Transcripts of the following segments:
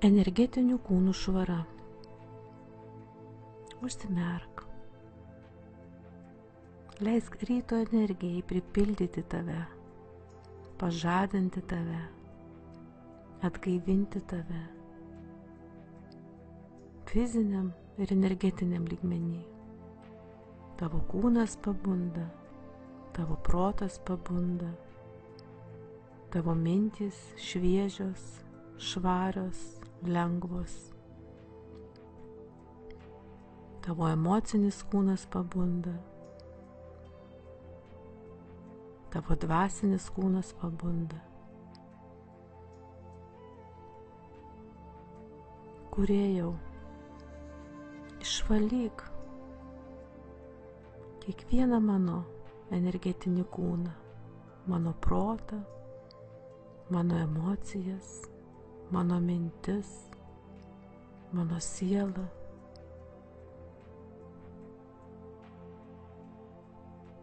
Energetinių kūnų švara. Užsimerk. Leisk ryto energijai pripildyti tave, pažadinti tave, atgaivinti tave fiziniam ir energetiniam lygmenį. Tavo kūnas pabunda, tavo protas pabunda, tavo mintys šviežios, švarios, lengvos. Tavo emocinis kūnas pabunda, tavo dvasinis kūnas pabunda. Kūrėjau, išvalyk kiekvieną mano energetinį kūną, mano protą, mano emocijas, mano mintis, mano sielą.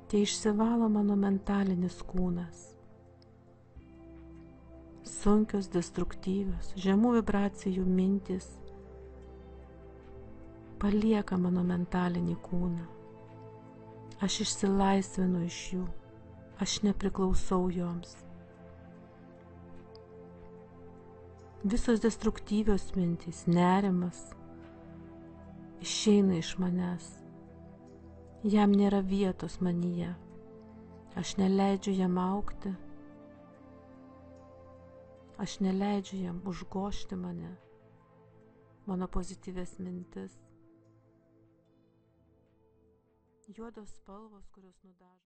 Tai išsivalo mano mentalinis kūnas. Sunkios, destruktyvios, žemų vibracijų mintis palieka mano mentalinį kūną. Aš išsilaisvinu iš jų, aš nepriklausau joms. Visos destruktyvios mintys, nerimas išeina iš manęs. Jam nėra vietos manyje. Aš neleidžiu jam augti. Aš neleidžiu jam užgožti mane, mano pozityvias mintis. Juodos spalvos, kurios nudažo.